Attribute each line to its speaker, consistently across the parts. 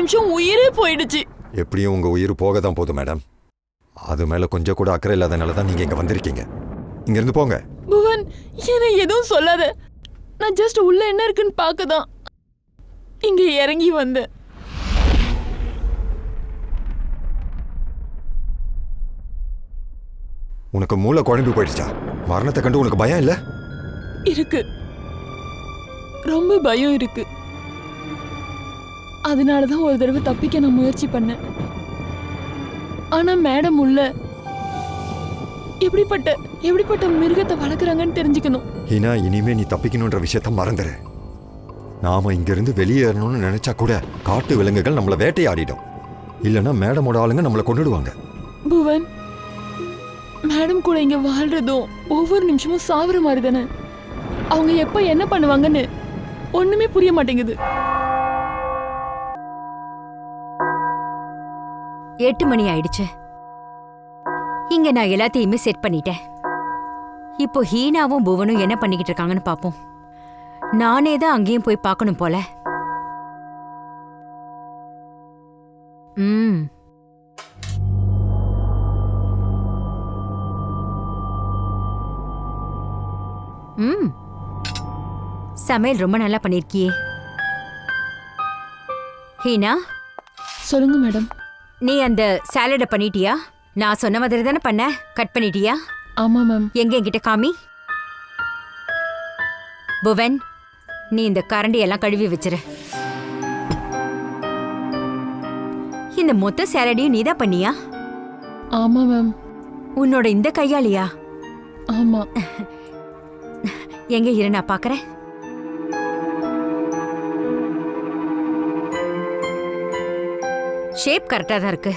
Speaker 1: நிமிஷம் உயிரே போயிடுச்சு.
Speaker 2: எப்படியும் உங்க உயிர் போக தான் போதும் மேடம். அது மேல கொஞ்சம் கூட அக்கறை இல்லாதனால தான் நீங்க இங்க வந்திருக்கீங்க. இங்க இருந்து போங்க.
Speaker 1: புவன், என்ன எதுவும் சொல்லாத. நான் ஜஸ்ட் உள்ள என்ன இருக்குன்னு பார்க்க தான் இங்க இறங்கி வந்தேன்.
Speaker 2: உனக்கு மூளை குழம்பி போயிடுச்சா? மரணத்தை கண்டு உனக்கு பயம் இல்ல?
Speaker 1: இருக்கு, ரொம்ப பயம் இருக்கு. அதனாலதான் ஒரு தடவை தப்பிக்க நான் முயற்சி பண்ணேன். ஆனா மேடம் உள்ள எப்படிப்பட்ட மிருகத்தை வளர்க்குறாங்கன்னு தெரிஞ்சுக்கணும்.
Speaker 2: ஹீனா, இனிமே நீ தப்பிக்கணுன்ற விஷயத்த மறந்துரு. நாம இங்கிருந்து வெளியேறணும்னு நினைச்சா கூட காட்டு விலங்குகள் நம்மளை வேட்டையாடிடும். இல்லைன்னா மேடமோட ஆளுங்க நம்மளை கொண்டுடுவாங்க.
Speaker 1: புவன், மேடம் கூட இங்க வாழ்றதும் ஒவ்வொரு நிமிஷமும் சாவர மாதிரி தானே. அவங்க எப்ப என்ன பண்ணுவாங்கன்னு ஒண்ணுமே புரிய மாட்டேங்குது.
Speaker 3: 8 மணி ஆயிடுச்சு. இங்க நான் எல்லாத்தையுமே செட் பண்ணிட்டேன். இப்போ ஹீனாவும் புவனும் என்ன பண்ணிக்கிட்டு இருக்காங்கன்னு பாப்போம். நானே தான் அங்கேயும் போய் பார்க்கணும் போல. சமையல் ரொம்ப நல்லா பண்ணிருக்கியே. ஹீனா,
Speaker 1: சொல்லுங்க மேடம்.
Speaker 3: நீ அந்த சாலட பண்ணிட்டியா? நான் சொன்ன மாதிரி தானே பண்ண. கட் பண்ணிட்டியா?
Speaker 1: ஆமா மேம்.
Speaker 3: எங்க என்கிட்ட காமி. புவன், நீ இந்த கரண்டி எல்லாம் கழுவி வச்சிரு. இந்த மொத்த சாலடையும் நீதான் பண்ணியா?
Speaker 1: ஆமா மேம்.
Speaker 3: உன்னோட இந்த கையாளியா?
Speaker 1: ஆமா.
Speaker 3: எங்க இரு, நான் பாக்குறேன். ஷேப் கரெக்டா தான் இருக்கு,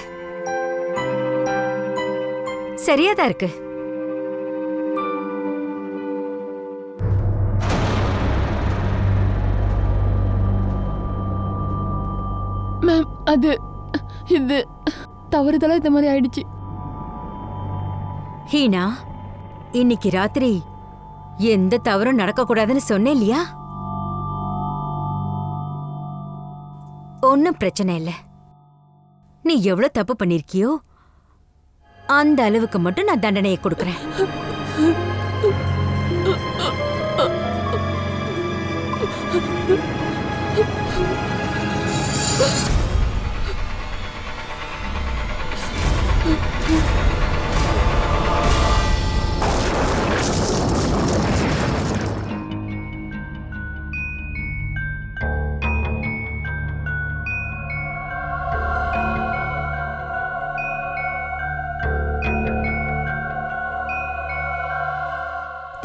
Speaker 3: சரியா தான் இருக்கு.
Speaker 1: மேம், இது தவறுதலா இந்த மாதிரி ஆயிடுச்சு.
Speaker 3: ஹீனா, இன்னைக்கு ராத்திரி எந்த தவறும் நடக்க கூடாதுன்னு சொன்னேன் இல்லையா? ஒன்னும் பிரச்சனை இல்ல. நீ எவ்வளவு தப்பு பண்ணிருக்கியோ அந்த அளவுக்கு மட்டும் நான் தண்டனையை கொடுக்கறேன்.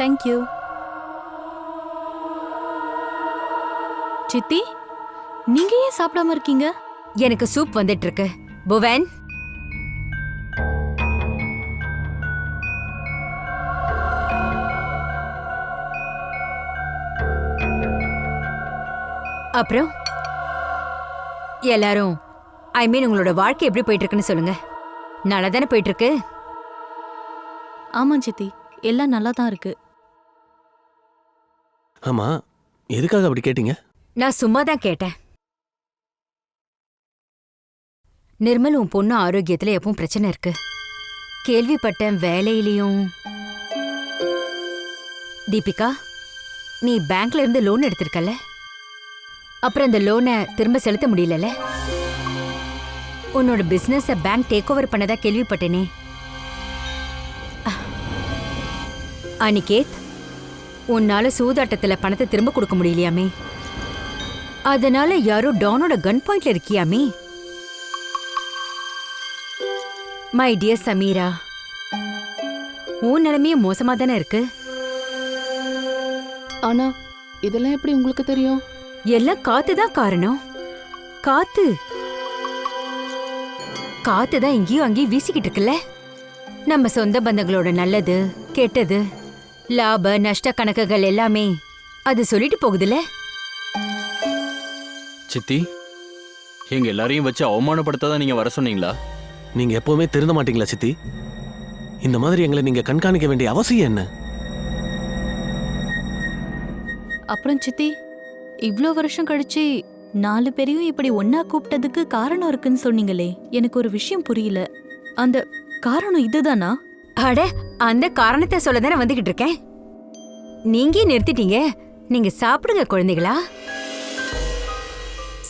Speaker 4: தேங்க்யூ. சித்தி, நீங்க ஏன் சாப்பிடாம இருக்கீங்க?
Speaker 3: எனக்கு சூப் வந்துட்டு இருக்கு. புவன், அப்புறம் எல்லாரும் உங்களோட வாழ்க்கை எப்படி போயிட்டு இருக்குன்னு சொல்லுங்க. நல்லா தானே போயிட்டு இருக்கு?
Speaker 4: ஆமா சித்தி, எல்லாம் நல்லா தான் இருக்கு.
Speaker 5: ஆமா, எதுக்காக அப்படி கேட்டீங்க?
Speaker 3: நான் சும்மா தான் கேட்டேன். நிர்மல், உன் பொண்ணு ஆரோக்கியத்துல எப்பவும் பிரச்சனை இருக்கு. கேள்விப்பட்டேன் வேலையிலையும். தீபிகா, நீ பேங்க்ல இருந்து லோன் எடுத்திருக்கல, அப்புறம் அந்த லோனை திரும்ப செலுத்த முடியல. உன்னோட பிசினஸ பேங்க் டேக் ஓவர் பண்ணதா கேள்விப்பட்டேனே. அனிகேத், உன்னால சூதாட்டத்துல பணத்தை திரும்ப கொடுக்க முடியலையாமே. அதனால யாரோ டானோட கன் பாயிண்ட்ல இருக்கியாமே. மை டியர் சமீரா, உன் நிலைமையும் மோசமா தானே இருக்கு.
Speaker 1: ஆனா இதெல்லாம் எப்படி உங்களுக்கு தெரியும்?
Speaker 3: எல்லாம் காத்துதான் காரணம். காத்துதான் இங்கேயும் அங்கேயும் வீசிக்கிட்டு இருக்குல்ல. நம்ம சொந்த பந்தங்களோட நல்லது கெட்டது லாப நஷ்ட கணக்குகள் எல்லாமே அது சொல்லிட்டு போகுதுல்ல.
Speaker 6: சித்தி, எங்க எல்லாரையும் வச்சு அவமானப்படுத்தாதான் நீங்க வர சொன்னீங்களா?
Speaker 5: நீங்க எப்பவுமே திருந்த மாட்டீங்களா சித்தி? இந்த மாதிரி எங்களை நீங்க கண்காணிக்க வேண்டிய அவசியம் என்ன?
Speaker 4: அப்புறம் சித்தி, இவ்ளோ வருஷம் கழிச்சு 4 பேரையும் இப்படி ஒன்னா கூப்பிட்டதுக்கு காரணம் இருக்குன்னு சொன்னீங்களே, எனக்கு ஒரு விஷயம் புரியல. அந்த காரணம் இதுதானா?
Speaker 3: அட, அந்த காரணத்தை சொல்ல தானே வந்துகிட்டு இருக்கேன். நீங்க நிறுத்திட்டீங்க. நீங்க சாப்பிடுங்க குழந்தைகளா,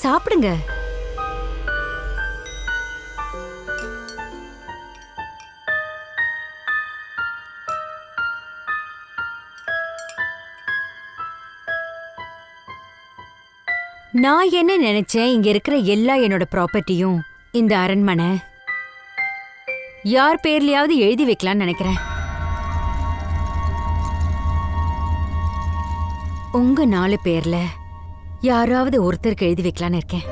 Speaker 3: சாப்பிடுங்க. நான் என்ன நினைச்சேன், இங்க இருக்கிற எல்லா என்னோட ப்ராப்பர்ட்டியும் இந்த அரண்மனை யார் பேர்லயாவது எழுதி வைக்கலாம்னு நினைக்கிறேன். உங்க 4 பேர்ல யாராவது ஒருத்தருக்கு எழுதி வைக்கலான்னு இருக்கேன்.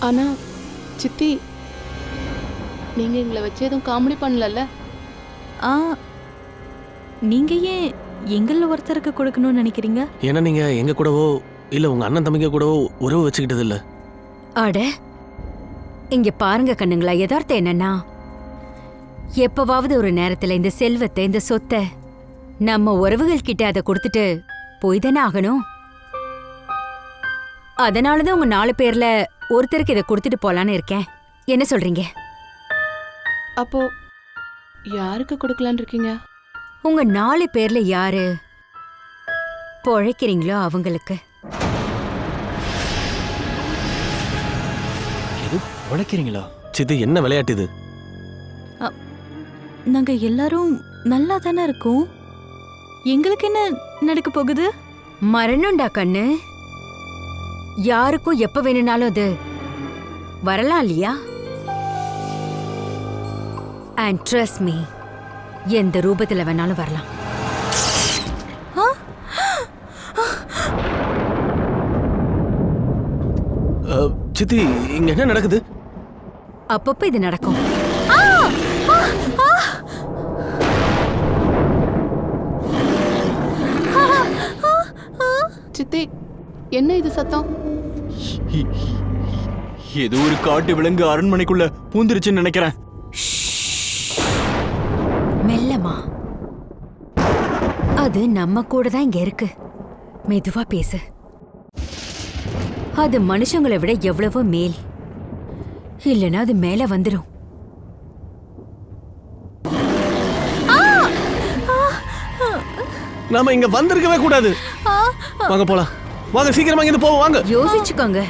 Speaker 1: ஆனா சித்தி, நீங்க எங்களை வச்சு எதுவும் காமெடி பண்ணலல்ல?
Speaker 4: ஆ, நீங்க ஏன் எங்கள ஒருத்தருக்கு கொடுக்கணும்னு நினைக்கிறீங்க?
Speaker 5: ஏன்னா நீங்க எங்க கூடவோ இல்ல உங்க அண்ணன் தம்பிங்க கூடவோ உறவு வச்சுக்கிட்டது இல்ல.
Speaker 3: அட, இங்க பாருங்க கண்ணுங்களா, யதார்த்தம் என்னன்னா, எப்பவாவது ஒரு நேரத்துல இந்த செல்வத்தை, இந்த சொத்தை நம்ம உறவுகள் கிட்ட அதை கொடுத்துட்டு போய் தானே ஆகணும். அதனாலதான் உங்க 4 பேர்ல ஒருத்தருக்கு இதை கொடுத்துட்டு போலான்னு இருக்கேன். என்ன சொல்றீங்க?
Speaker 1: அப்போ யாருக்கு கொடுக்கலான்னு இருக்கீங்க?
Speaker 3: உங்க 4 பேர்ல யாரு பொழைக்கிறீங்களோ அவங்களுக்கு.
Speaker 6: எது உழைக்கிறீங்களா?
Speaker 5: சித்தி, என்ன விளையாட்டு இது?
Speaker 4: நாங்க எல்லாரும் நல்லா தானே இருக்கோம். எங்களுக்கு என்ன நடக்க போகுது?
Speaker 3: மரணம்டா கண்ணு. யாருக்கும் எப்ப வேணும்னாலும் அது வரலாம் இல்லையா? And trust me, எந்த ரூபத்துல வேணாலும் வரலாம்.
Speaker 5: சித்தி, இங்க என்ன நடக்குது?
Speaker 3: அப்பப்ப இது நடக்கும்.
Speaker 1: சித்தி, என்ன இது சத்தம்?
Speaker 6: ஏதோ ஒரு காட்டு விலங்கு அரண்மனைக்குள்ள பூந்துருச்சுன்னு நினைக்கிறேன்.
Speaker 3: மெல்லமா. அது நம்ம கூட தான் இங்க இருக்கு. மெதுவா பேசு. அது மனுஷங்களை விட எவ்வளவோ மேல். இல்லைன்னா அது மேல வந்துடும்.
Speaker 5: நாம இங்க வந்திருக்கவே கூடாது. வாங்க போலாம். வாங்க, சீக்கிரமா இங்க போவோம். வாங்க.
Speaker 3: யோசிச்சுக்கோங்க.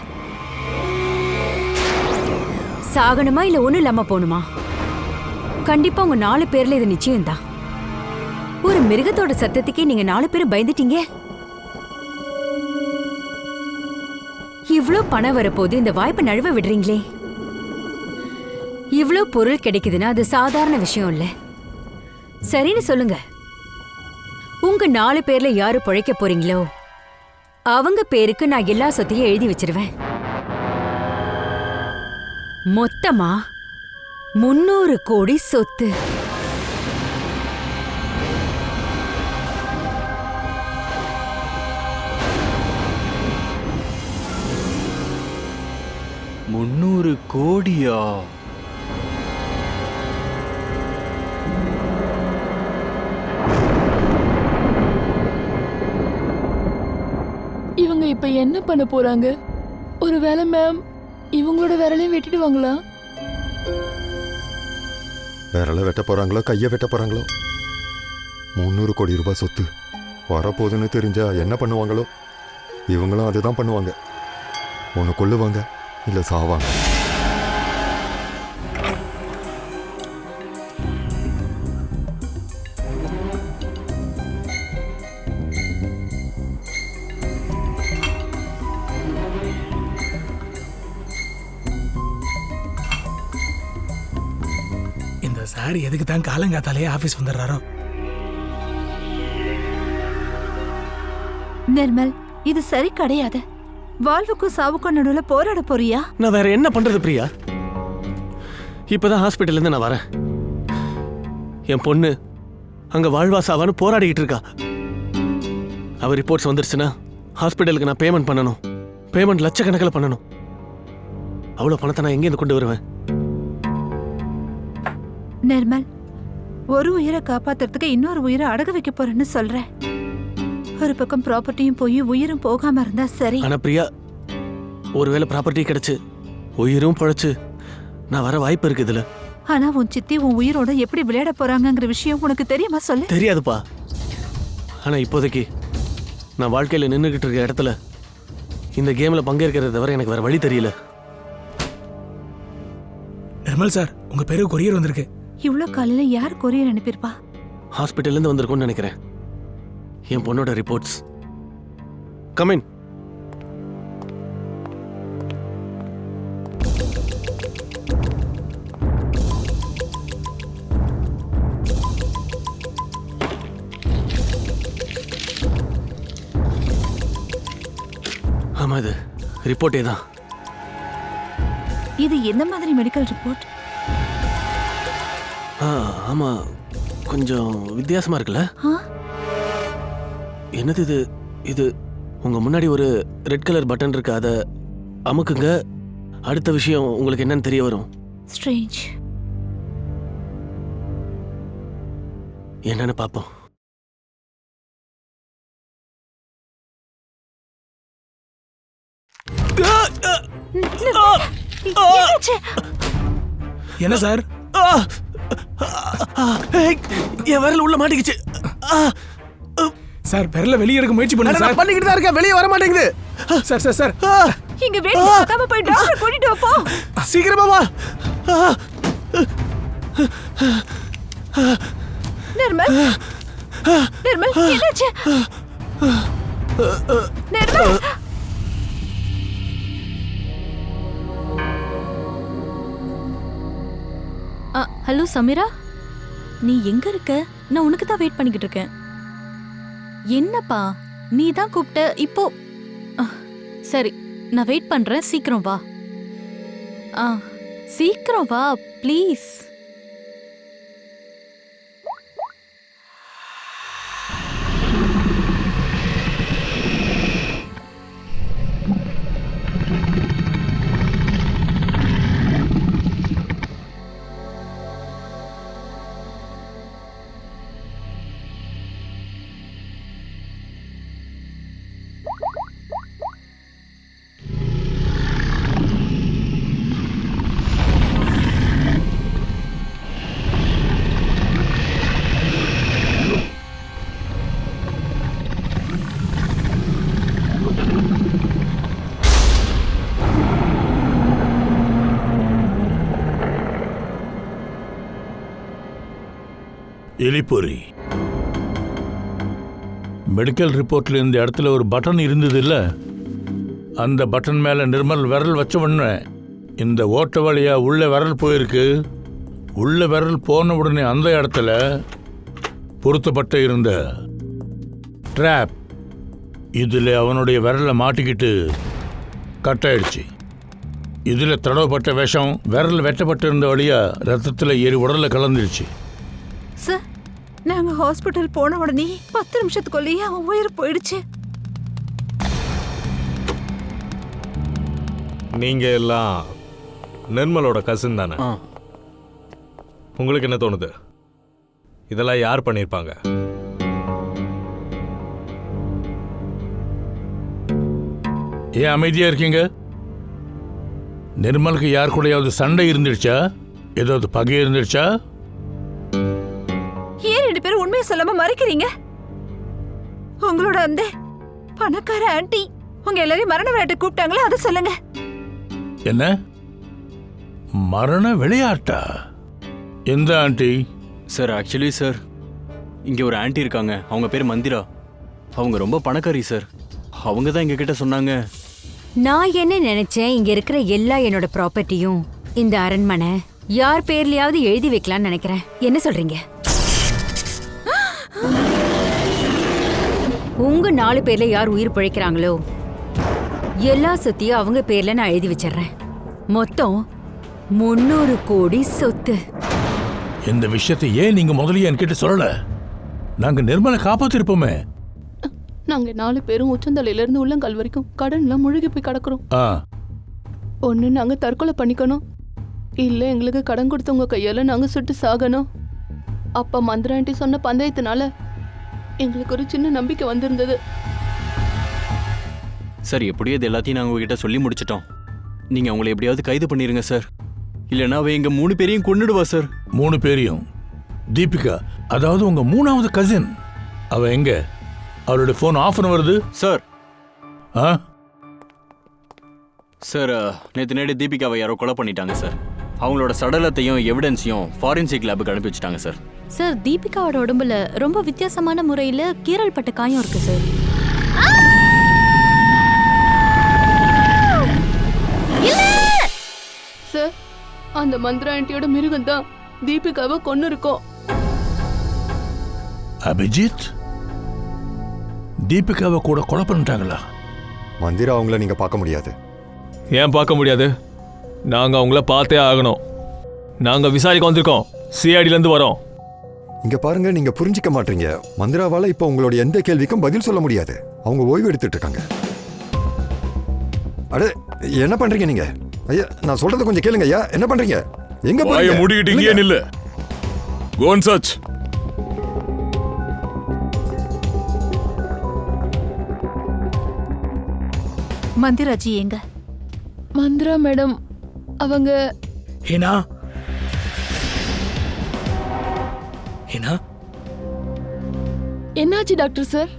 Speaker 3: சாகணுமா இல்ல ஒண்ணும் இல்லாம போணுமா? கண்டிப்பா உங்க 4 பேர்ல இது நிச்சயம்தான். ஒரு மிருகத்தோட சத்தத்துக்கே நீங்க 4 பேரும் பயந்துட்டீங்க. இவ்ளோ பணம் வரப்போது இந்த வாய்ப்பை நழுவ விடுறீங்களே. இவ்ளோ பொருள் கிடைக்குதுன்னா அது சாதாரண விஷயம் இல்ல. சரின்னு சொல்லுங்க. உங்க 4 பேர்ல யாரு பொழைக்க போறீங்களோ அவங்க பேருக்கு நான் எல்லா சொத்தையும் எழுதி வச்சிருவேன். மொத்தமா 300 கோடி சொத்து.
Speaker 6: $300 கோடியா?
Speaker 1: இவங்க இப்ப என்ன பண்ண போறாங்க? ஒருவேளை மேம் இவங்களோட விரலையும் வெட்டிடுவாங்களா?
Speaker 2: விரலை வெட்ட போறாங்களோ கையை வெட்ட போறாங்களோ? 300 கோடி ரூபாய் சொத்து வரப்போகுதுன்னு தெரிஞ்சா என்ன பண்ணுவாங்களோ? இவங்களும் அதுதான் பண்ணுவாங்க. ஒன்று கொல்லுவாங்க, இல்லை சாவாங்க.
Speaker 7: இந்த சார் எதுக்கு தான் காலங்காத்தாலே ஆபீஸ் வந்துடுறாரோ?
Speaker 8: நிர்மல், இது சரி கிடையாது. வாழ்வுக்கும் சாவுக்கும் நடுவுல போராட போறியா?
Speaker 5: நான் வேற என்ன பண்றது பிரியா? இப்பதான் ஹாஸ்பிட்டல்ல இருந்து நான் வரேன். என் பொண்ணு அங்க வாழ்வா சாவான்னு போராடிக்கிட்டு இருக்கா. அவ ரிப்போர்ட்ஸ் வந்துருச்சுன்னா ஹாஸ்பிட்டலுக்கு நான் பேமெண்ட் பண்ணணும். பேமெண்ட் லட்சக்கணக்கில் பண்ணணும். அவ்வளோ பணத்தை நான் எங்கேருந்து கொண்டு வருவேன்?
Speaker 8: நிர்மல், ஒரு உயிரை காப்பாத்துறதுக்கு இன்னொரு உயிரை அடகு வைக்க போறேன்னு சொல்ற. ஒரு பக்கம் ப்ராப்பர்ட்டியும் போய் உயிரும் போகாம இருந்தா சரி.
Speaker 5: ஆனா பிரியா, ஒருவேளை ப்ராப்பர்ட்டி கிடைச்சு உயிரும் பழைச்சு நான் வர வாய்ப்பு இருக்கு இதுல.
Speaker 8: ஆனா உன் சித்தி உன் உயிரோட எப்படி விளையாட போறாங்கங்கிற விஷயம் உனக்கு தெரியுமா சொல்லு.
Speaker 5: தெரியாதுப்பா. ஆனா இப்போதைக்கு நான் வாழ்க்கையில நின்றுகிட்டு இருக்க இடத்துல இந்த கேம்ல பங்கேற்கிறத தவிர எனக்கு வேற வழி தெரியல.
Speaker 7: நிர்மல் சார், உங்க பேரு கொரியர் வந்திருக்கு.
Speaker 8: இவ்ளோ காலையில யார் கொரியர் அனுப்பியிருப்பா?
Speaker 5: ஹாஸ்பிட்டல்ல இருந்து வந்திருக்கும்னு நினைக்கிறேன். என் பொண்ணோட ரிப்போர்ட்ஸ். கமின். ஆமா, இது ரிப்போர்ட்டே தான்.
Speaker 8: இது எந்த மாதிரி மெடிக்கல் ரிப்போர்ட்?
Speaker 5: ஆமா, கொஞ்சம் வித்தியாசமா இருக்குல்ல? என்னது இது? இது உங்க முன்னாடி ஒரு ரெட் கலர் பட்டன் இருக்கு, அதை அமுக்குங்க. அடுத்த விஷயம் உங்களுக்கு என்னன்னு தெரிய வரும்.
Speaker 8: ஸ்ட்ரேஞ்ச்.
Speaker 5: என்னன்னு பாப்போம்.
Speaker 7: என்ன சார்?
Speaker 5: என் விரல் உள்ள மாட்டிக்கிச்சு.
Speaker 7: சார், விரல வெளியே எடுக்க முயற்சி பண்ணுங்க சார்.
Speaker 5: பண்ணிக்கிட்டு தான் இருக்கேன், வெளியே வர மாட்டேங்குது.
Speaker 7: சார் சார் சார்,
Speaker 8: இங்க வேடிக்கை பார்க்காம போய் டாக்டர் கூட்டிட்டு வா போ.
Speaker 5: சீக்கிரமா வா.
Speaker 8: நிர்மல், நிர்மல், என்னாச்சு? நிர்மல்.
Speaker 4: ஹலோ சமீரா, நீ எங்க இருக்க? நான் உனக்கு தான் வெயிட் பண்ணிக்கிட்டு இருக்கேன். என்னப்பா, நீ தான் கூப்பிட்ட இப்போ? சரி, நான் வெயிட் பண்றேன், சீக்கிரம் வா. சீக்கிரம் வா ப்ளீஸ்.
Speaker 9: எலிப்பொறி. மெடிக்கல் ரிப்போர்ட்ல இந்த இடத்துல ஒரு பட்டன் இருந்தது இல்ல, அந்த பட்டன் மேல நிர்மல் விரல் வச்ச உடனே இந்த ஓட்ட வழியா உள்ள விரல் போயிருக்கு. உள்ள விரல் போன உடனே அந்த இடத்துல பொருத்தப்பட்ட இருந்த ட்ராப் இதுல அவனுடைய விரலை மாட்டிக்கிட்டு கட் ஆயிடுச்சு. இதுல தடவப்பட்ட விஷம் விரல் வெட்டப்பட்டு இருந்த வழியா ரத்தத்துல ஏறி உடல்ல கலந்துருச்சு.
Speaker 8: சார், நாங்க ஹாஸ்பிட்டல் போன உடனே 10 நிமிஷத்துக்குள்ளேயே அவன் உயிர் போயிடுச்சு.
Speaker 10: நீங்க எல்லாம் நிர்மலோட கசின் தானே? உங்களுக்கு என்ன தோணுது? இதெல்லாம் யார் பண்ணிருப்பாங்க?
Speaker 9: ஏன் அமைதியா இருக்கீங்க? நிர்மலுக்கு யார் கூடயாவது சண்டை இருந்துடுச்சா? ஏதாவது பகை இருந்துடுச்சா?
Speaker 8: ஏன் 2 பேரும் உண்மையை சொல்லாம மறைக்கிறீங்க? உங்களோட அந்த பணக்கார ஆண்டி உங்க எல்லாரையும் மரண விளையாட்டு கூப்பிட்டாங்களா, அதை சொல்லுங்க.
Speaker 9: என்ன மரண விளையாட்டா? எந்த ஆண்டி?
Speaker 6: சார், ஆக்சுவலி சார், இங்க ஒரு ஆண்டி இருக்காங்க. அவங்க பேர் மந்திரா. அவங்க ரொம்ப பணக்காரி சார். அவங்க தான் எங்க கிட்ட சொன்னாங்க.
Speaker 3: நான் என்ன நினைச்சேன், இங்க இருக்கிற எல்லா என்னோட ப்ராப்பர்ட்டியும் இந்த அரண்மனை யார் பேர்லயாவது எழுதி வைக்கலாம்னு நினைக்கிறேன். என்ன சொல்றீங்க? உங்க 4 பேர்ல யார் உயிர் பிழைக்கிறாங்களோ எல்லா சொத்தையும் அவங்க பேர்ல நான் எழுதி வச்சிடுறேன். மொத்தம் 300 கோடி சொத்து.
Speaker 9: இந்த விஷயத்தை ஏன் நீங்க முதலிய என்கிட்ட சொல்லல? நாங்க நிர்மலை காப்பாத்திருப்போமே.
Speaker 1: நாங்க 4 பேரும் உச்சந்தலையில இருந்து உள்ளங்கால் வரைக்கும் கடன்ல முழுகி போய் கிடக்குறோம். ஒண்ணு நாங்க தற்கொலை பண்ணிக்கணும், இல்ல எங்களுக்கு கடன் கொடுத்தவங்க கையால நாங்க சுட்டு சாகணும். அப்ப மந்திர ஆண்டி சொன்ன பந்தயத்தினால எங்களுக்கு ஒரு சின்ன நம்பிக்கை வந்திருந்தது.
Speaker 6: சார் எப்படியோ இது எல்லாத்தையும் நாங்கள் உங்ககிட்ட சொல்லி முடிச்சிட்டோம். நீங்கள் அவங்கள எப்படியாவது கைது பண்ணிடுங்க சார். இல்லைன்னா அவ எங்கள் 3 பேரையும் கொன்னுடுவா சார்.
Speaker 9: 3 பேரையும்? தீபிகா, அதாவது உங்க 3வது கசின், அவ எங்க? அவளுடைய ஃபோன் ஆஃப்னு வருது
Speaker 6: சார்.
Speaker 9: ஆ
Speaker 6: சார், நேற்று நேடு தீபிகாவை யாரோ கொலை பண்ணிட்டாங்க சார். அவங்களோட சடலத்தையும் எவிடன்ஸையும் ஃபாரன்சிக் லேபுக்கு அனுப்பி வச்சுட்டாங்க சார்.
Speaker 4: சார், தீபிகாவோட உடம்புல ரொம்ப வித்தியாசமான முறையில கீறல் பட்ட காயம் இருக்கு சார்.
Speaker 1: சார், அந்த மந்திர ஆண்டியோட மிருகம் தான் தீபிகாவை கொன்னு இருக்கோம்.
Speaker 9: அபிஜித், தீபிகாவை கூட கொலை பண்ணிட்டாங்களா?
Speaker 2: மந்திரா அவங்கள நீங்க பார்க்க முடியாது.
Speaker 5: ஏன் பார்க்க முடியாது? நாங்கள் அவங்கள பார்த்தே ஆகணும். நாங்கள் விசாரிக்க வந்திருக்கோம். சிஐடிலேருந்து வரோம்.
Speaker 2: இங்க பாருங்க, நீங்க புரிஞ்சிக்க மாட்டீங்க. மந்திராவால இப்ப உங்களோட எந்த கேள்விக்கும் பதில் சொல்ல முடியாது. அவங்க ஓய்வு எடுத்துட்டு இருக்காங்க. அட, என்ன பண்றீங்க நீங்க? ஐயா, நான் சொல்றத கொஞ்சம் கேளுங்க ஐயா. என்ன பண்றீங்க? எங்க போறீங்க?
Speaker 10: மூடிக்கிட்டீங்க நில்லு. Go and search.
Speaker 8: மந்திராஜி எங்க?
Speaker 1: மந்திரா மேடம் அவங்க
Speaker 7: ஹீனா, ஹீனா,
Speaker 1: என்னாச்சு டாக்டர் சார்?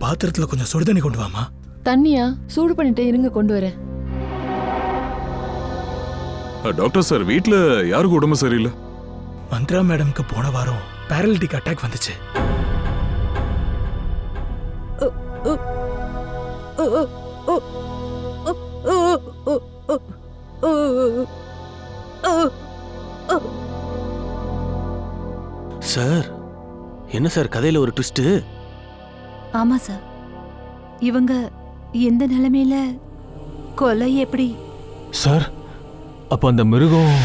Speaker 7: பாத்திரத்துல கொஞ்சம் சுடு தண்ணி கொண்டு வாமா.
Speaker 1: தண்ணியா? சூடு பண்ணிட்டு இருங்க, கொண்டு வரேன்.
Speaker 10: டாக்டர் சார், வீட்ல யாருக்கு உடம்பு சரியில்லை?
Speaker 7: மந்த்ரா மேடம்க்கு போன வாரம் பேரலிட்டிக் அட்டாக் வந்துச்சு.
Speaker 5: சார், என்ன சார் கதையில் ஒரு ட்விஸ்ட்டு?
Speaker 8: ஆமா சார், இவங்க எந்த நிலைமையில கொலை எப்படி?
Speaker 5: சார், அப்போ அந்த மிருகம்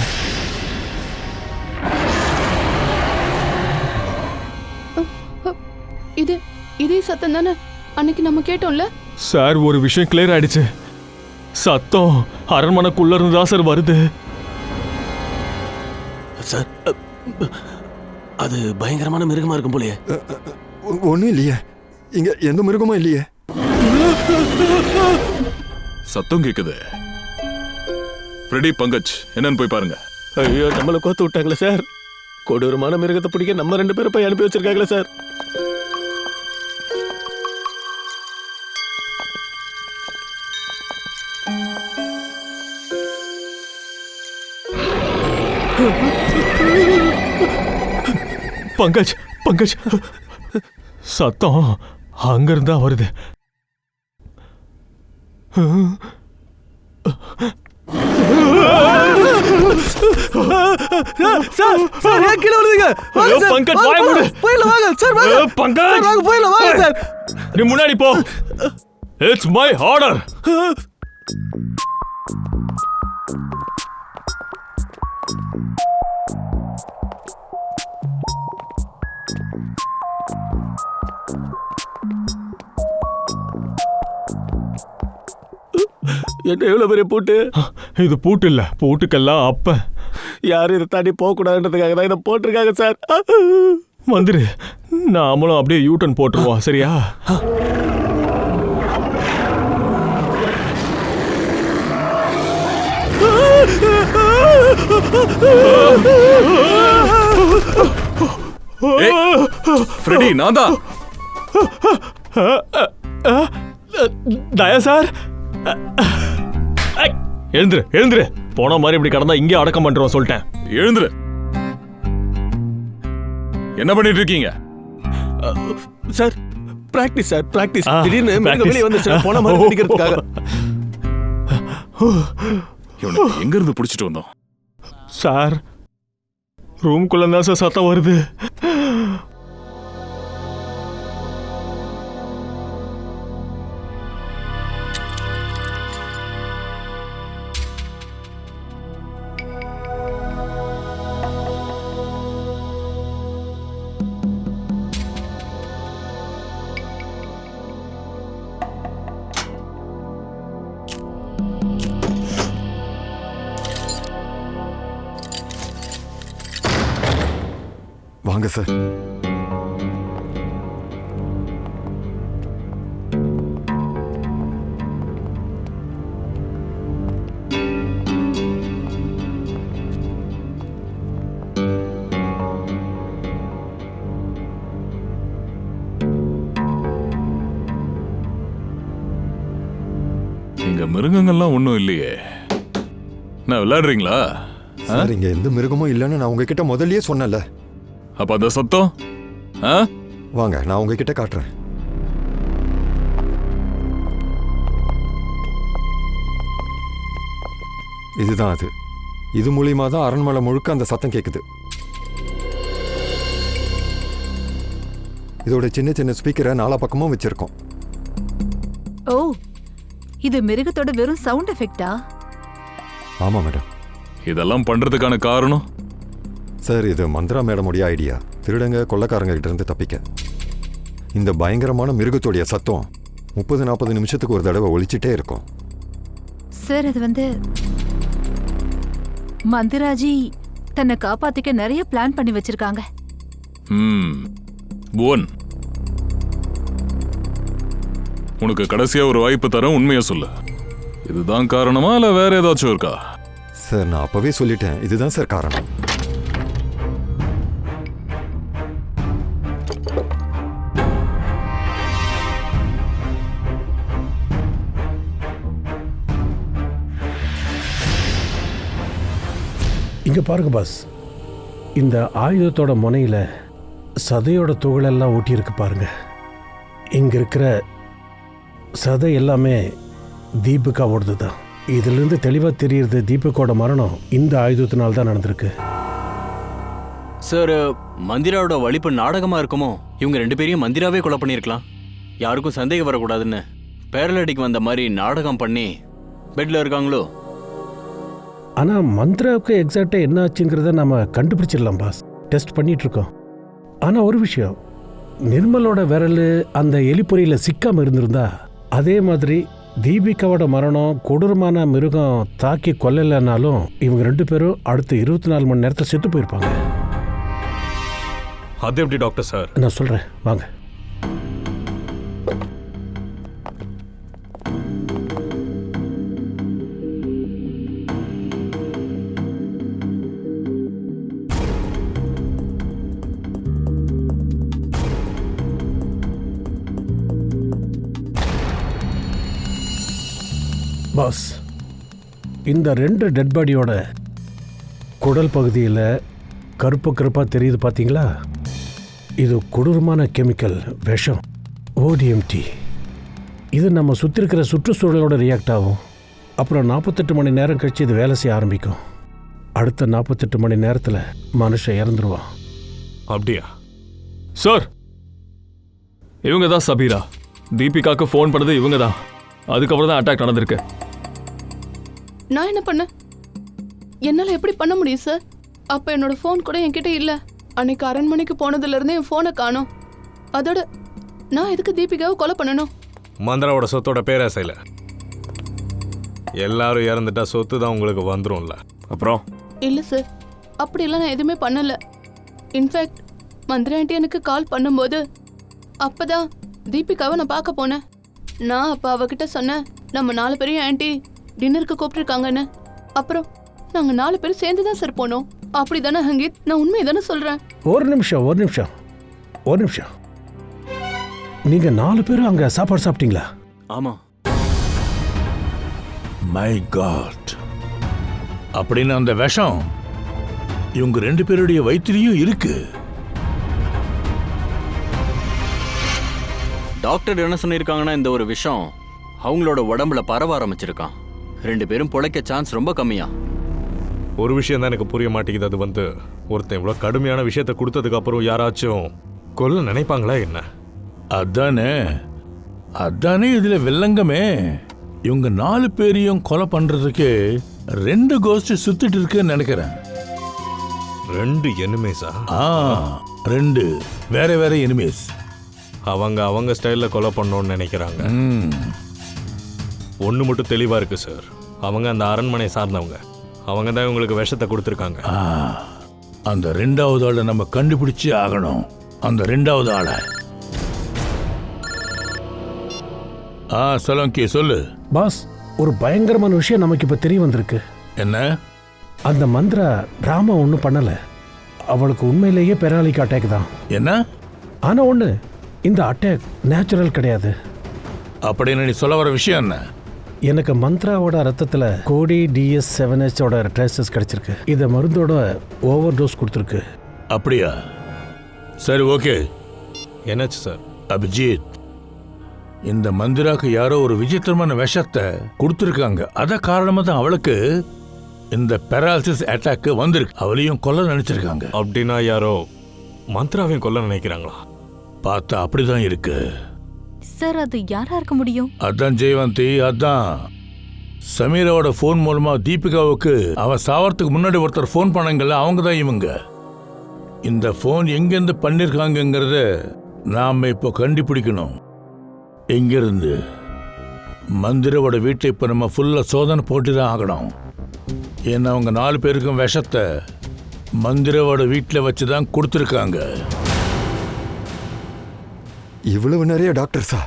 Speaker 1: இதே சத்தம் தானே அன்னைக்கு நம்ம கேட்டோம்ல?
Speaker 5: சார், ஒரு விஷயம் கிளியர் ஆயிடுச்சு. சத்தம் அரண்மனைக்குள்ள இருந்து தான் சார் வருது. சார், அது பயங்கரமான மிருகமா இருக்கும் போலயே.
Speaker 2: ஒண்ணும் இல்லையே, இங்க எந்த மிருகமும் இல்லையே.
Speaker 10: சத்தம் கேக்குது. ஃப்ரெடி, பங்கஜ், என்னன்னு போய் பாருங்க.
Speaker 5: ஐயோ, நம்மளை கோத்து விட்டாங்களே சார். கொடூரமான மிருகத்தை பிடிக்க நம்ம 2 பேரும் போய் அனுப்பி வச்சிருக்காங்களே சார். பங்கஜ், பங்கஜ், சத்தம் அங்கிருந்தா வருது. நீ முன்னாடி போ. It's my order. என்ன எவ்வளவு பெரிய பூட்டு? இது பூட்டு இல்ல, பூட்டுக்கெல்லாம் அப்ப யாரும் இதை தாண்டி போக கூடாதுன்றதுக்காக தான் இதை போட்டிருக்காங்க சார். வந்துரு, நாமளும் அப்படியே யூட்டன் போட்டுருவோம், சரியா?
Speaker 10: ஃப்ரெடி, நான் தான்.
Speaker 5: தயா சார், எழுந்துரு, எழுந்துரு. போன மாதிரி இப்படி கடந்தா இங்கே அடக்கம் பண்றோம் சொல்லிட்டேன்.
Speaker 10: எழுந்துரு. என்ன பண்ணிட்டு இருக்கீங்க?
Speaker 5: Sir, practice sir, practice. திடீர்னு வெளியே வந்து போன மாதிரி பிடிக்கிறதுக்காக.
Speaker 10: எங்க இருந்து பிடிச்சிட்டு வந்தோம்
Speaker 5: சார்? ரூம்குள்ள தான் சார் சத்தம் வருது.
Speaker 2: வாங்க சார்.
Speaker 11: இங்க மிருகங்கள்லாம் ஒன்றும் இல்லையே. நான் விளையாடுறீங்களா?
Speaker 2: சார் இங்க எந்த மிருகமும் இல்லைன்னு நான் உங்ககிட்ட முதல்லயே சொன்னல.
Speaker 11: அப்ப அந்த சத்தம்?
Speaker 2: வாங்க நான் உங்ககிட்ட காட்டுறேன். இதுதான் அது. இது மூலியமா தான் அரண்மனை முழுக்க அந்த சத்தம் கேட்குது. இதோட சின்ன சின்ன ஸ்பீக்கரை நாலா பக்கமும் வச்சிருக்கோம்.
Speaker 8: ஓ, இது மிருகத்தோட வெறும் சவுண்ட் எஃபெக்டா?
Speaker 2: ஆமா மேடம்.
Speaker 11: இதெல்லாம் பண்றதுக்கான காரணம்?
Speaker 2: சார் இது மந்த்ரா மேடமுடைய ஐடியா. திருடங்க கொள்ளைக்காரங்க கிட்ட இருந்து தப்பிக்க. இந்த பயங்கரமான மிருகத்தோடைய சத்தம் 30-40 நிமிஷத்துக்கு ஒரு தடவை ஒலிச்சிட்டே இருக்கும்.
Speaker 8: சார் அது வந்து மந்திராஜி தன்னை காப்பாத்திக்க நிறைய பிளான் பண்ணி வச்சிருக்காங்க.
Speaker 11: புவன், உனக்கு கடைசியா ஒரு வாய்ப்பு தரேன், உண்மையா சொல்லு. இதுதான் காரணமா இல்ல வேற ஏதாச்சும் இருக்கா?
Speaker 2: சார் நான் அப்பவே சொல்லிட்டேன், இதுதான் சார் காரணம்.
Speaker 7: இங்க பாருங்க பாஸ், இந்த ஆயுதத்தோட முனையில சதையோட துகளெல்லாம் ஒட்டியிருக்கு பாருங்க. இங்க இருக்கிற சதை எல்லாமே தீபிகாவோடது தான். இதிலிருந்து தெளிவாக தெரியுது தீபக்கோட மரணம் இந்த ஆயுதத்தினால தான் நடந்திருக்கு.
Speaker 6: சார், மந்திராவோட வலிப்பு நாடகமா இருக்குமோ? இவங்க 2 பேரையும் மந்திராவே கொலை பண்ணியிருக்கலாம். யாருக்கும் சந்தேகம் வரக்கூடாதுன்னு பேரலடிக்கு வந்த மாதிரி நாடகம் பண்ணி பெட்ல இருக்காங்களோ?
Speaker 7: ஆனால் மந்த்ராவுக்கு எக்ஸாக்டாக என்ன ஆச்சுங்கிறத நம்ம கண்டுபிடிச்சிடலாம் பாஸ். டெஸ்ட் பண்ணிட்டு இருக்கோம். ஆனால் ஒரு விஷயம், நிர்மலோட விரல் அந்த எலிப்பொறியில் சிக்காமல் இருந்திருந்தா, அதே மாதிரி தீபிகாவோட மரணம் கொடூரமான மிருகம் தாக்கி கொல்லலைனாலும் இவங்க 2 பேரும் அடுத்த 24 மணி நேரத்தில் செத்து போயிருப்பாங்க.
Speaker 10: அது எப்படி டாக்டர் சார்?
Speaker 7: நான் சொல்கிறேன் வாங்க. பாஸ், இந்த 2 டெட் பாடியோட குடல் பகுதியில் கருப்பு கருப்பாக தெரியுது பார்த்தீங்களா? இது கொடூரமான கெமிக்கல் விஷம், ODMT. இது நம்ம சுற்றி இருக்கிற சுற்றுச்சூழலோட ரியாக்ட் ஆகும். அப்புறம் 48 மணி நேரம் கழிச்சு இது வேலை செய்ய ஆரம்பிக்கும். அடுத்த 48 மணி நேரத்தில் மனுஷன் இறந்துருவான்.
Speaker 10: அப்படியா
Speaker 11: சார்? இவங்க தான் சபீரா. தீபிகாக்கு ஃபோன் பண்ணது இவங்க தான். அதுக்கப்புறம் தான் அட்டாக் நடந்திருக்கு.
Speaker 1: நான் என்ன பண்ண? என்னால எப்படி பண்ண முடியும் சார்? அப்ப என்னோட ஃபோன் கூட என்கிட்ட இல்ல. அன்னைக்கு அரண்மனைக்கு போனதுல இருந்து என் ஃபோனை காணோம். அதோட நான் எதுக்கு தீபிகாவை கொலை பண்ணணும்?
Speaker 10: மந்திராவோட சொத்தோட பேராசையில் எல்லாரும் இறந்துட்டா சொத்து தான் உங்களுக்கு வந்துரும்ல. அப்புறம்
Speaker 1: இல்ல சார், அப்படியெல்லாம் நான் எதுவுமே பண்ணல. இன்ஃபேக்ட் மந்திரா ஆண்டி எனக்கு கால் பண்ணும்போது அப்பதான் தீபிகாவை நான் பார்க்க போனேன். நான் அப்ப அவகிட்ட சொன்னேன், நம்ம 4 பேரையும் ஆண்டி டின்னருக்கு கூப்பிட்டுருக்காங்கன்னு. அப்புறம் நாங்க 4 பேரும் சேர்ந்து தான் சார் போனோம். அப்படிதானே ஹங்கீத்? நான் உண்மையை தானே சொல்றேன்.
Speaker 7: ஒரு நிமிஷம். நீங்க 4 பேரும் அங்க சாப்பாடு சாப்பிட்டீங்களா?
Speaker 6: ஆமா.
Speaker 9: மை காட், அப்படின்னு அந்த விஷம் இவங்க 2 பேருடைய வயிற்றிலையும் இருக்கு.
Speaker 6: டாக்டர் என்ன சொல்லியிருக்காங்கன்னா, இந்த ஒரு விஷயம் அவங்களோட உடம்புல பரவ ஆரம்பிச்சிருக்கான். 2 பேரும் பொழைக்க சான்ஸ் ரொம்ப கம்மியா.
Speaker 10: ஒரு விஷயம் தான் எனக்கு புரிய மாட்டேங்குது. அது வந்து ஒருத்தன் இவ்வளோ கடுமையான விஷயத்தை கொடுத்ததுக்கு அப்புறம் யாராச்சும் கொல்ல நினைப்பாங்களா என்ன?
Speaker 9: அதானே இதுல வெள்ளங்கமே. இவங்க 4 பேரையும் கொலை பண்றதுக்கு 2 கோஸ்ட் சுத்திட்டு இருக்குன்னு நினைக்கிறேன்.
Speaker 10: 2 எனிமீஸா?
Speaker 9: 2 வேற எனிமீஸ்.
Speaker 10: அவங்க ஸ்டைலில் கொலை பண்ணணும்னு நினைக்கிறாங்க. ஒன்று மட்டும் தெளிவாக இருக்கு சார், அவங்க அந்த அரண்மனை சார்ந்தவங்க. அவங்க தான் இவங்களுக்கு விஷத்தை கொடுத்துருக்காங்க.
Speaker 9: அந்த ரெண்டாவது ஆளை நம்ம கண்டுபிடிச்சு ஆகணும். அந்த ரெண்டாவது ஆளை. சலங்கி சொல்லு.
Speaker 7: பாஸ், ஒரு பயங்கரமான விஷயம் நமக்கு இப்ப தெரிய வந்திருக்கு.
Speaker 9: என்ன?
Speaker 7: அந்த மந்திரா டிராமா ஒன்றும் பண்ணல. அவளுக்கு உண்மையிலேயே பெராலிக் அட்டாக் தான்.
Speaker 9: என்ன?
Speaker 7: ஆனா ஒண்ணு, இந்த அட்டாக் நேச்சுரல் கிடையாது.
Speaker 9: அப்படின்னு நீ சொல்ல வர விஷயம் என்ன?
Speaker 7: எனக்கு மந்த்ராவோட ரத்தத்துல கோடி DS7H ட்ரேசஸ் கிடைச்சிருக்கு. இத மருந்தோட ஓவர் டோஸ் கொடுத்துருக்கு.
Speaker 9: அப்படியா? சரி, ஓகே.
Speaker 10: என்னாச்சு சார்?
Speaker 9: அபிஜித், இந்த மந்திராக்கு யாரோ ஒரு விசித்திரமான விஷத்தை கொடுத்துருக்காங்க. அத காரணமா தான் அவளுக்கு இந்த பெராலிசிஸ் அட்டாக் வந்திருக்கு. அவளையும் கொல்ல நினைச்சிருக்காங்க.
Speaker 10: அப்படின்னா யாரோ மந்த்ராவையும் கொல்ல நினைக்கிறாங்களா?
Speaker 9: பார்த்தா அப்படிதான் இருக்கு.
Speaker 4: சார், அது யாரா இருக்க முடியும்?
Speaker 9: அதான் ஜெயவந்தி, அதான் சமீராவோட ஃபோன் மூலமா தீபிகாவுக்கு அவ சாவறதுக்கு முன்னாடி ஒருத்தர் ஃபோன் பண்ணாங்கல்ல, அவங்க தான் இவங்க. இந்த ஃபோன் எங்கேருந்து பண்ணிருக்காங்கிறத நாம இப்போ கண்டுபிடிக்கணும். எங்கிருந்து? மந்திராவோட வீட்டை இப்போ நம்ம ஃபுல்லா சோதனை போட்டு தான் ஆகணும். ஏன்னா அவங்க 4 பேருக்கும் விஷத்தை மந்திராவோட வீட்டில் வச்சு தான் கொடுத்துருக்காங்க.
Speaker 2: இவ்வளவு நிறைய டாக்டர்ஸா?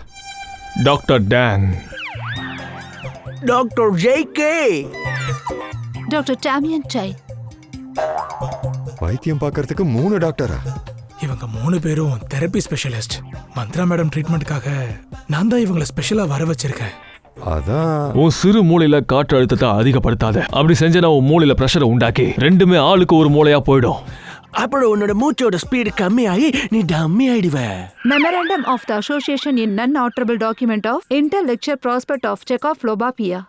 Speaker 11: Doctor Don,
Speaker 5: doctor JK,
Speaker 8: doctor Damian Sai.
Speaker 2: வைத்தியம் பார்க்கறதுக்கு 3 டாக்டரா?
Speaker 12: இவங்க 3 பேரும் தெரப்பி ஸ்பெஷலிஸ்ட். மந்த்ரா மேடம் ட்ரீட்மெண்ட்டுக்காக நான் தான் இவங்களை ஸ்பெஷலா வர வச்சிருக்கேன்.
Speaker 2: அதான்.
Speaker 11: உன் சிறு மூளையில காற்று அழுத்தத்தை அதிகப்படுத்தாத. அப்படி செஞ்சனா உன் மூளையில பிரஷரை உண்டாக்கி ரெண்டுமே ஆளுக்கு ஒரு மூளையா போயிடும்.
Speaker 5: அப்புறம் உன்னோட மூச்சோட ஸ்பீடு கம்மியாகி நீ dummy ஆயிடுவ.
Speaker 8: Memorandum of the Association in Non-Alterable Document of Intellectual Prospect of Chekhov-Lobapia,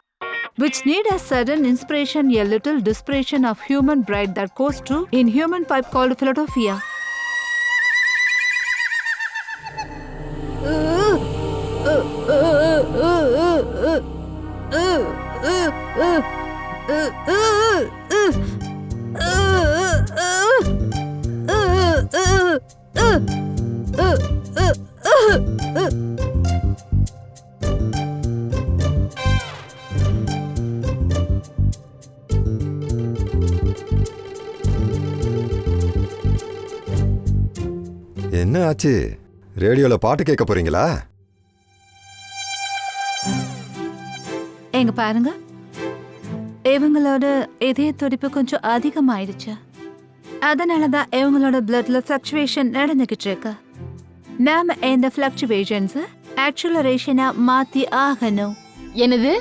Speaker 8: which need a sudden inspiration, a little desperation of human bride that goes to in human pipe called Philadelphia.
Speaker 2: என்ன ஆச்சு? ரேடியோல பாட்டு கேட்க போறீங்களா?
Speaker 8: எங்க பாருங்க, இவங்களோட இதய துடிப்பு கொஞ்சம் அதிகமாயிடுச்சு. அதனாலதான் இவங்களோட பிளட்ல ஃபிளக்சுவேஷன் நடந்துகிட்டு இருக்கு. நாம இந்த ஃபிளக்சுவேஷன்ஸ் ஆக்சுவலரேஷனா மாத்தி ஆகணும்.
Speaker 1: என்னது?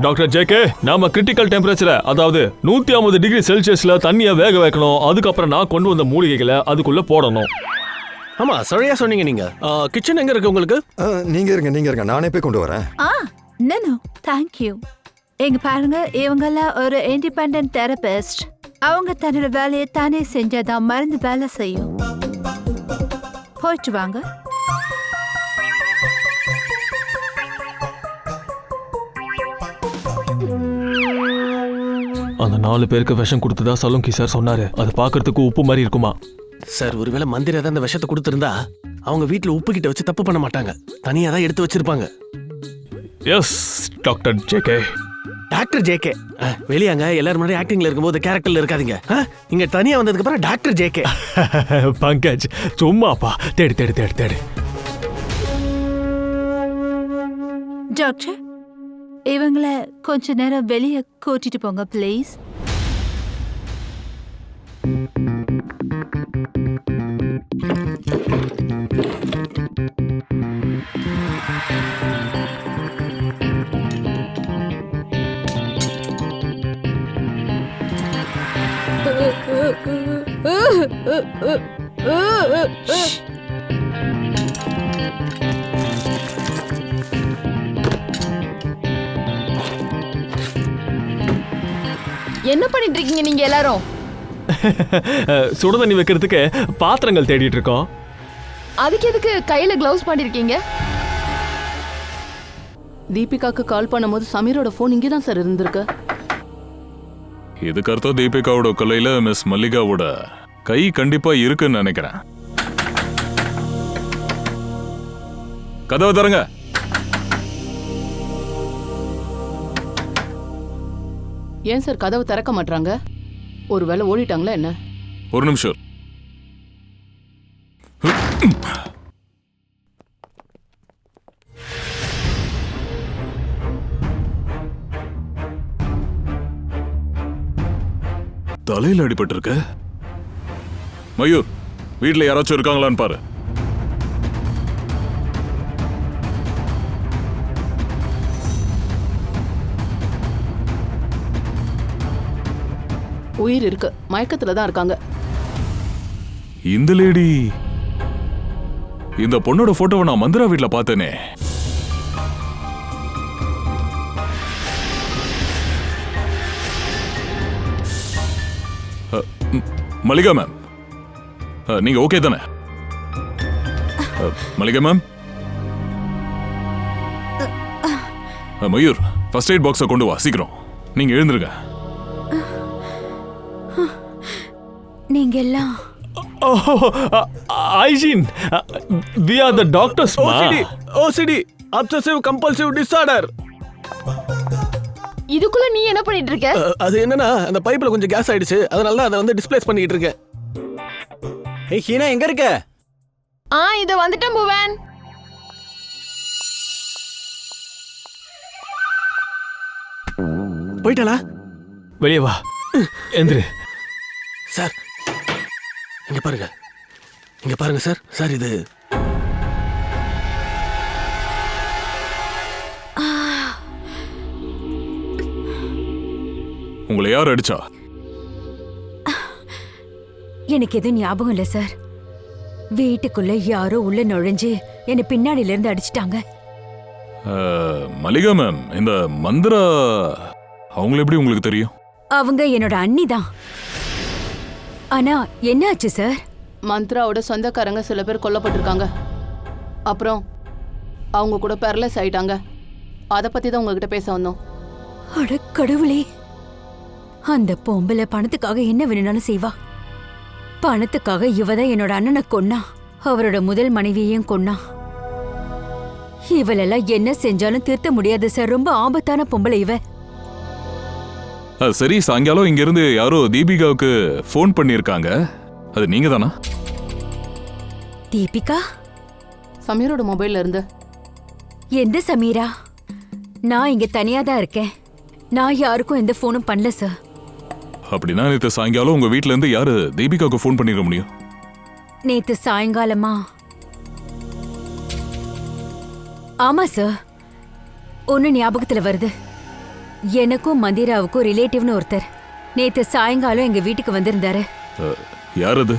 Speaker 11: டாக்டர் ஜேகே, நாம கிரிட்டிக்கல் டெம்பரேச்சர், அதாவது 150 டிகிரி செல்சியஸ்ல தண்ணியை வேக வைக்கணும். அதுக்கப்புறம் நான் கொண்டு வந்த மூலிகைகளை அதுக்குள்ள போடணும்.
Speaker 5: ஆமா, சரியா சொன்னீங்க. நீங்க கிச்சன் எங்க இருக்கு உங்களுக்கு?
Speaker 2: நீங்க இருங்க, நானே போய் கொண்டு வரேன்.
Speaker 8: No thank you. எங்க பாருங்க, இவங்கெல்லாம் ஒரு இண்டிபெண்டன்ட் தெரபிஸ்ட். அவங்க தன்னோட வேலையை தானே செஞ்சாதான் மருந்து வேலை செய்யும். போயிட்டு வாங்க.
Speaker 11: அந்த 4 பேருக்கு விஷம் கொடுத்ததா சலங்கி சார் சொன்னாரு. அது பாக்குறதுக்கு உப்பு மாதிரி இருக்குமா?
Speaker 5: சார், ஒருவேளை மந்திர தான் அந்த விஷத்தை கொடுத்திருந்தா அவங்க வீட்டுல உப்பு கிட்ட வச்சு தப்பு பண்ண மாட்டாங்க. தனியா தான் எடுத்து வச்சிருப்பாங்க.
Speaker 11: Yes doctor JK.
Speaker 5: Doctor JK வெளியாங்க எல்லாரும் முன்னாடி ஆக்டிங்ல இருக்கும்போது கேரக்டர்ல இருக்காதீங்க. இங்க தனியா வந்ததுக்கு அப்புறம் டாக்டர் ஜேகே.
Speaker 11: பங்கஜ் சும்மாப்பா. தேடு தேடு தேடு தேடு.
Speaker 8: டாக்டர், இவங்களை கொஞ்ச நேரம் வெளியே கூட்டிட்டு போங்க ப்ளீஸ்.
Speaker 1: என்ன பண்ணிட்டு இருக்கீங்க நீங்க எல்லாரும்?
Speaker 11: சுட தண்ணி வைக்கிறதுக்கு பாத்திரங்கள் தேடிட்டு இருக்கோம்.
Speaker 1: அதுக்கு எதுக்கு கையில கிளவுஸ் பண்ணிருக்கீங்க? தீபிகாக்கு கால் பண்ணும்போது சமீரோட போன் இங்கே தான் சார் இருந்திருக்கு.
Speaker 13: இதுக்கு அர்த்தம் தீபிகாவோட கொலையில மிஸ் மல்லிகாவோட கை கண்டிப்பா இருக்குன்னு நினைக்கிறேன். கதவை தரங்க.
Speaker 1: ஏன் சார் கதவு திறக்க மாட்டாங்க? ஒருவேளை ஓடிட்டாங்களா என்ன?
Speaker 13: ஒரு நிமிஷம். தலையில அடிபட்டு இருக்க. மயூர், வீட்டுல யாராச்சும் இருக்காங்களான்னு பாரு.
Speaker 1: உயிர் இருக்கு, மயக்கத்துல தான் இருக்காங்க.
Speaker 13: இந்த லேடி, இந்த பொண்ணோட போட்டோவை நான் மந்திரா வீட்டுல பார்த்தேனே. மல்லிகா மேம், நீங்க ஓகே தானே? Mallika ma'am, Mayur first eight பாக்ஸை கொண்டு வா சீக்கிரம். நீங்க எழுந்துருங்க.
Speaker 3: நீங்க எல்லாம்
Speaker 11: ஐஜின், we are the doctors.
Speaker 5: OCD, obsessive compulsive disorder.
Speaker 1: இதுக்குள்ள நீ என்ன பண்ணிட்டு இருக்க?
Speaker 5: அது என்னன்னா, அந்த பைப்ல கொஞ்சம் கேஸ் ஆயிடுச்சு, அதனால தான் அதை வந்து டிஸ்ப்ளேஸ் பண்ணிட்டு இருக்கேன்.
Speaker 6: ஏய் ஹீனா, எங்க இருக்க?
Speaker 1: இது வந்துட்டேன் புவன்.
Speaker 5: போயிட்டாளா?
Speaker 11: வெளியே வா, எந்திரு.
Speaker 5: சார் இங்க பாருங்க, இங்க பாருங்க சார். சார் இது
Speaker 13: உங்களை யார் அடிச்சா?
Speaker 3: எனக்கு எதுவும் ஞாபகம் இல்ல சார். வீட்டுக்குள்ள யாரோ உள்ள நுழைஞ்சு என்னை பின்னாடில இருந்து அடிச்சிட்டாங்க.
Speaker 13: மல்லிகா மேம், இந்த மந்திரா அவங்கள எப்படி உங்களுக்கு தெரியும்?
Speaker 3: அவங்க என்னோட அண்ணி தான். ஆனா என்ன ஆச்சு சார்?
Speaker 1: மந்த்ராவோட சொந்தக்காரங்க சில பேர் கொல்லப்பட்டிருக்காங்க. அப்புறம் அவங்க கூட பேரலைஸ் ஆயிட்டாங்க. அதை பத்தி தான் உங்ககிட்ட பேச வந்தோம்.
Speaker 3: அட கடவுளே, அந்த பொம்பளை பணத்துக்காக என்ன வேணும்னாலும் செய்வா. பணத்துக்காக இவதான் என்னோட அண்ணனை கொன்னா, அவரோட முதல் மனைவியையும் கொன்னா. இவளெல்லாம் என்ன செஞ்சாலும் திருத்த முடியாது சார். ரொம்ப ஆபத்தான பொம்பளை இவ.
Speaker 13: சரி, சாயங்காலம் இங்க இருந்து யாரோ தீபிகாவுக்கு ஃபோன் பண்ணியிருக்காங்க. அது நீங்க தானா?
Speaker 3: தீபிகா?
Speaker 1: சமீரோட மொபைல்ல இருந்து.
Speaker 3: எந்த சமீரா? நான் இங்க தனியா தான் இருக்கேன். நான் யாருக்கும் எந்த ஃபோனும் பண்ணல சார்.
Speaker 13: அப்படின்னா நேற்று சாயங்காலம் உங்க வீட்ல இருந்து யாரு தீபிகாவுக்கு ஃபோன் பண்ணிருக்க முடியும்?
Speaker 3: நேத்து சாயங்காலமா? ஆமா சார். ஒன்னு ஞாபகத்துல வருது. எனக்கும் மந்திராவுக்கும் ரிலேட்டிவ்னு ஒருத்தர் நேத்து சாயங்காலம் எங்க வீட்டுக்கு வந்திருந்தாரு.
Speaker 13: யார் அது?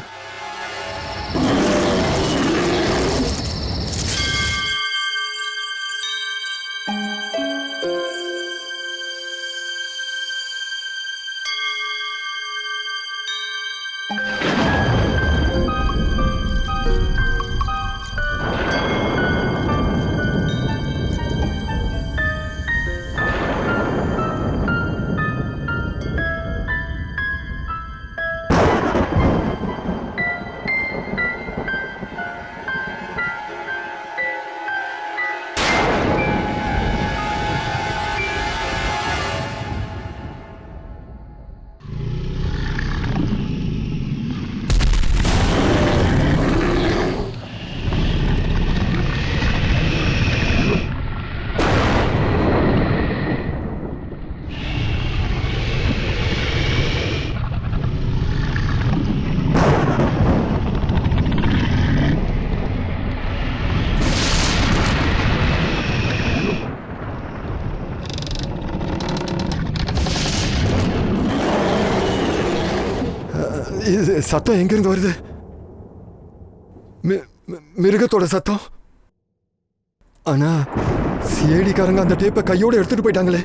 Speaker 2: இது சத்தம் எங்கிருந்து வருது? மிருகத்தோட சத்தம். ஆனா சிஐடிக்காரங்க அந்த டேப்பை கையோட எடுத்துட்டு போயிட்டாங்களே.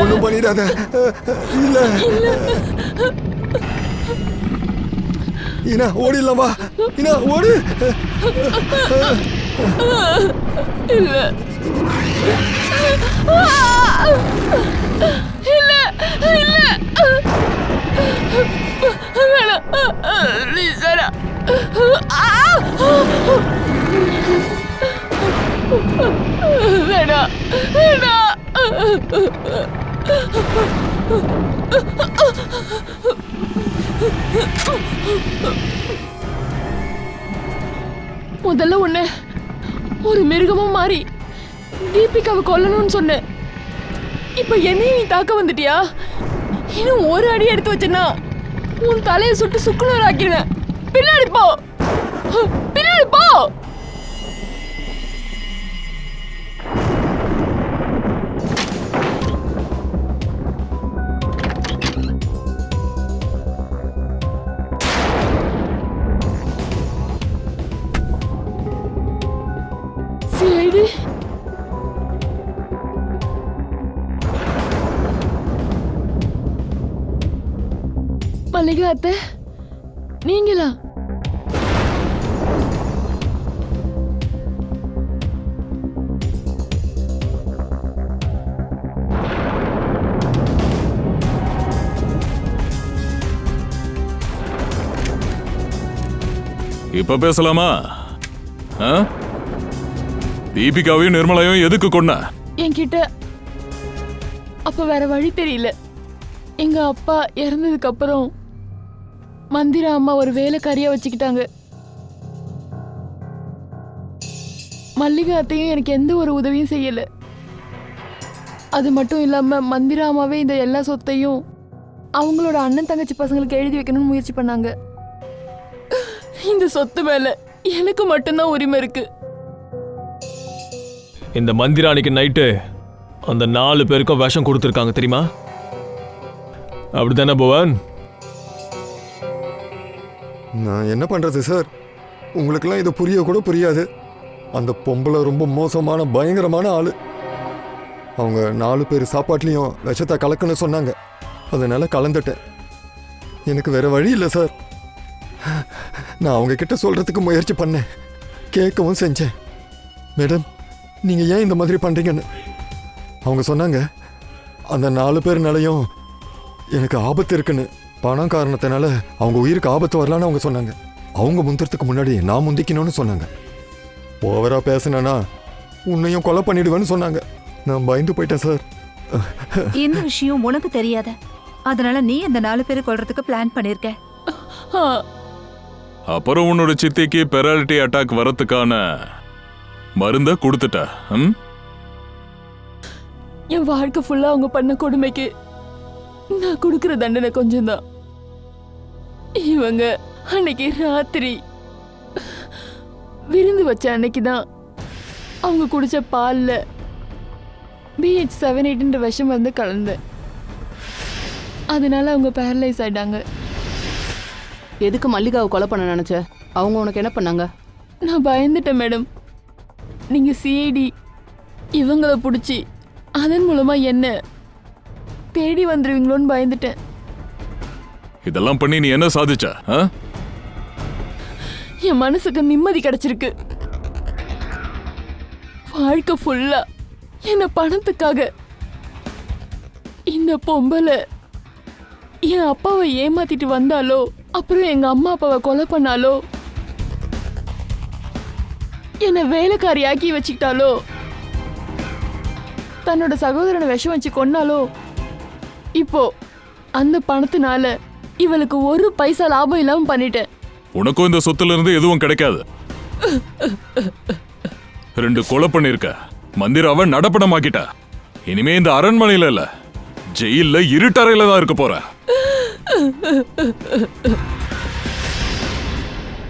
Speaker 2: ஒண்ணும் பண்ணிடாத. இல்ல ஈனா ஓடிடலாம் வா. ஈனா ஓடு.
Speaker 1: இல்ல இல்ல இல்ல வேணாம் ப்ளீஸ் வேணாம் வேணாம். முதல்ல உன்னை ஒரு மிருகமா மாறி தீபிகாவை கொல்லணும்னு சொன்னேன். இப்ப என்னையும் நீ தாக்க வந்துட்டியா? இன்னும் ஒரு அடி எடுத்து வச்சேன்னா உன் தலையை சுட்டு சுக்குநூறு ஆக்கிடுவேன். பின்னாடி போ, பின்னாடி போ. சரி மல்லிகா அத்தை, நீங்களா?
Speaker 13: இப்ப பேசலாமா? தீபிகாவையும் நிர்மலையும் எதுக்கு கொன்ன?
Speaker 1: என்கிட்ட அப்ப வேற வழி தெரியல. எங்க அப்பா இறந்ததுக்கு அப்புறம் மந்திரா அம்மா ஒரு வேலைக்காரியா வச்சுக்கிட்டாங்க. மல்லிகா அத்தையும் எனக்கு எந்த ஒரு உதவியும் செய்யல. அது மட்டும் இல்லாம மந்திரா அம்மாவே இந்த எல்லா சொத்தையும் அவங்களோட அண்ணன் தங்கச்சி பசங்களுக்கு எழுதி வைக்கணும்னு முயற்சி பண்ணாங்க. இந்த சொத்து மேல எனக்கு மட்டும்தான் உரிமை இருக்கு.
Speaker 11: இந்த மந்திரா அன்னைக்கு நைட்டு அந்த 4 பேருக்கும் விஷம் கொடுத்துருக்காங்க தெரியுமா? அப்படித்தானே புவன்?
Speaker 2: நான் என்ன பண்றது சார்? உங்களுக்கெல்லாம் இது புரிய கூட புரியாது. அந்த பொம்பளை ரொம்ப மோசமான பயங்கரமான ஆளு. அவங்க 4 பேர் சாப்பாட்லேயும் விஷத்தை கலக்குன்னு சொன்னாங்க. அதனால கலந்துட்டேன். எனக்கு வேற வழி இல்லை சார். நான் அவங்க கிட்ட சொல்றதுக்கு முயற்சி பண்ணேன், கேட்கவும் செஞ்சேன். மேடம், நீங்க ஏன் இந்த மாதிரி பண்றீங்கன்னு அவங்க சொன்னாங்க. அந்த 4 பேர்னாலையும் எனக்கு ஆபத்து இருக்குன்னு, பணம் காரணத்தினால அவங்க உயிருக்கு ஆபத்து வரலான்னு அவங்க சொன்னாங்க. அவங்க முந்துறதுக்கு முன்னாடி நான் முந்திக்கணும்னு சொன்னாங்க. ஓவரா பேசினா உன்னையும் கொலை பண்ணிடுவேன்னு சொன்னாங்க. நான் பயந்து போயிட்டேன் சார்.
Speaker 8: இந்த விஷயம் உனக்கு தெரியாத, அதனால நீ அந்த 4 பேரை கொல்றதுக்கு பிளான் பண்ணிருக்க.
Speaker 13: அப்புறம் உன்னோட சித்திக்கு பெராலிட்டி அட்டாக் வரத்துக்கான மருந்த கொடுத்துட்ட.
Speaker 1: என் வாழ்க்கை ஃபுல்லா அவங்க பண்ண கொடுமைக்கு நான் கொடுக்கிற தண்டனை கொஞ்சம் தான். இவங்க அன்னைக்கு ராத்திரி விருந்து வச்ச அன்னைக்கு தான் அவங்க குடிச்ச பால்ல BH78 விஷம் வந்து கலந்து, அதனால அவங்க பேரலைஸ் ஆயிட்டாங்க.
Speaker 14: எதுக்கு மல்லிகாவை கொலை பண்ண நினைச்ச? அவங்க உனக்கு என்ன பண்ணாங்க?
Speaker 1: நான் பயந்துட்டேன் மேடம். நீங்க CID இவங்கள பிடிச்சி அதன் மூலமா என்ன தேடி வந்துருவீங்களோன்னு பயந்துட்டேன்.
Speaker 13: இதெல்லாம் பண்ணி நீ என்ன சாதிச்ச?
Speaker 1: என் மனசுக்கு நிம்மதி கிடைச்சிருக்கு. வாழ்க்கை ஃபுல்லா என்ன பணத்துக்காக இந்த பொம்பளை என் அப்பாவை ஏமாத்திட்டு வந்தாலோ, அப்புறம் எங்க அம்மா அப்பாவை கொலை பண்ணாலோ, என்னை வேலைக்காரியாக்கி வச்சுக்கிட்டாலோ, தன்னோட சகோதரனை விஷம் வச்சு கொன்னாலோ, இப்போ அந்த பணத்தினால இவளுக்கு ஒரு பைசா லாபம் இல்லாம பண்ணிட்டேன்.
Speaker 13: உனக்கும் இந்த சொத்துல இருந்து எதுவும் கிடைக்காது. 2 கொலை பண்ணிருக்க. மந்திராவை நடப்படமாக்கிட்ட. இனிமே இந்த அரண்மனையில இல்ல, ஜெயில இருட்டறையில தான் இருக்க போற.